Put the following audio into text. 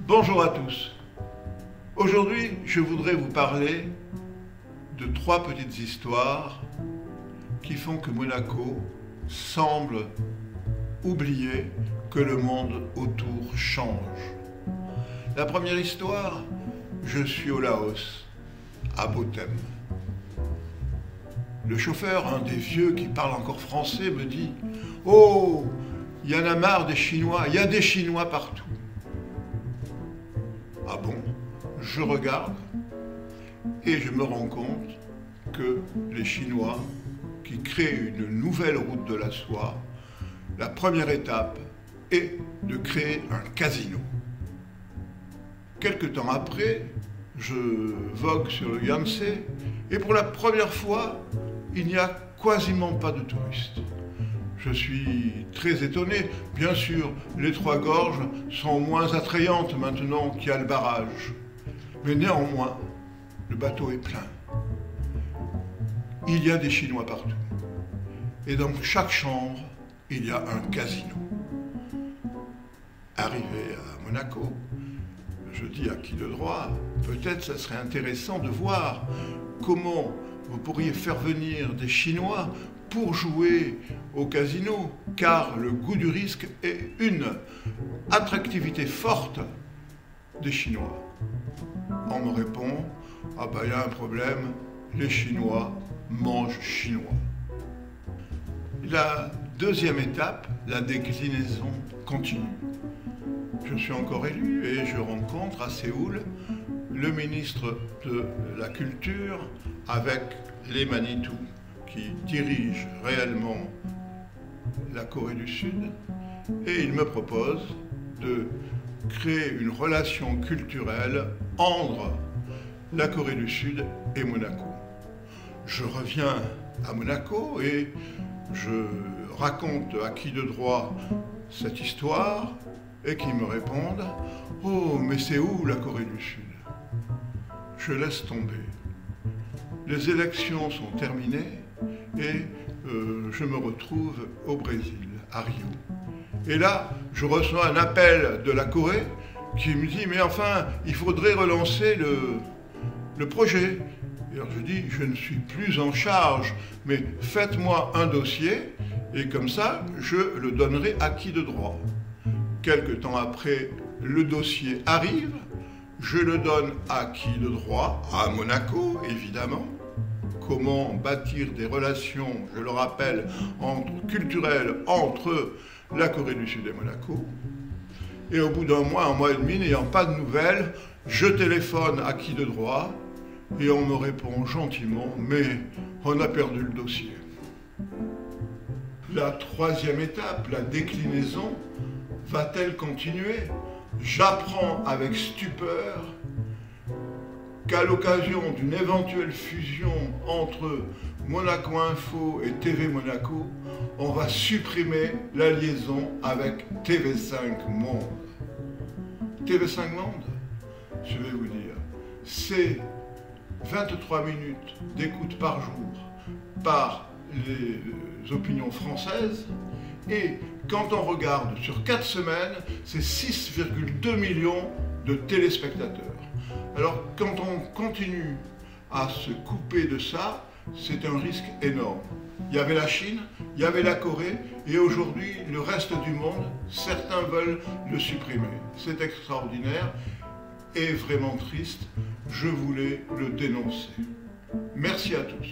Bonjour à tous. Aujourd'hui, je voudrais vous parler de 3 petites histoires qui font que Monaco semble oublier que le monde autour change. La première histoire, je suis au Laos, à Botem. Le chauffeur, un des vieux qui parle encore français, me dit « Oh, il y en a marre des Chinois, il y a des Chinois partout. » Ah bon? Je regarde et je me rends compte que les Chinois qui créent une nouvelle route de la soie, la première étape est de créer un casino. Quelque temps après, je vogue sur le Yangtze et pour la première fois, il n'y a quasiment pas de touristes. Je suis très étonné. Bien sûr, les 3 gorges sont moins attrayantes maintenant qu'il y a le barrage. Mais néanmoins, le bateau est plein. Il y a des Chinois partout. Et dans chaque chambre, il y a un casino. Arrivé à Monaco, je dis à qui de droit, peut-être ça serait intéressant de voir comment vous pourriez faire venir des Chinois pour jouer au casino, car le goût du risque est une attractivité forte des Chinois. On me répond, ah ben il y a un problème, les Chinois mangent chinois. La deuxième étape, la déclinaison continue. Je suis encore élu et je rencontre à Séoul le ministre de la Culture avec les Manitou qui dirigent réellement la Corée du Sud et il me propose de créer une relation culturelle entre la Corée du Sud et Monaco. Je reviens à Monaco et je raconte à qui de droit cette histoire et qui me répondent « Oh, mais c'est où la Corée du Sud ?» Je laisse tomber. Les élections sont terminées et je me retrouve au Brésil, à Rio. Et là, je reçois un appel de la Corée qui me dit « Mais enfin, il faudrait relancer le projet. » Et alors je dis « Je ne suis plus en charge, mais faites-moi un dossier et comme ça, je le donnerai à qui de droit. » Quelque temps après, le dossier arrive, je le donne à qui de droit, à Monaco évidemment. Comment bâtir des relations, je le rappelle, culturelles entre la Corée du Sud et Monaco. Et au bout d'un mois et demi, n'ayant pas de nouvelles, je téléphone à qui de droit et on me répond gentiment, mais on a perdu le dossier. La troisième étape, la déclinaison, va-t-elle continuer? J'apprends avec stupeur qu'à l'occasion d'une éventuelle fusion entre Monaco Info et TV Monaco, on va supprimer la liaison avec TV5 Monde. TV5 Monde, je vais vous dire, c'est 23 minutes d'écoute par jour par les opinions françaises et quand on regarde sur 4 semaines, c'est 6,2 millions de téléspectateurs. Alors quand on continue à se couper de ça, c'est un risque énorme. Il y avait la Chine, il y avait la Corée, et aujourd'hui, le reste du monde, certains veulent le supprimer. C'est extraordinaire et vraiment triste. Je voulais le dénoncer. Merci à tous.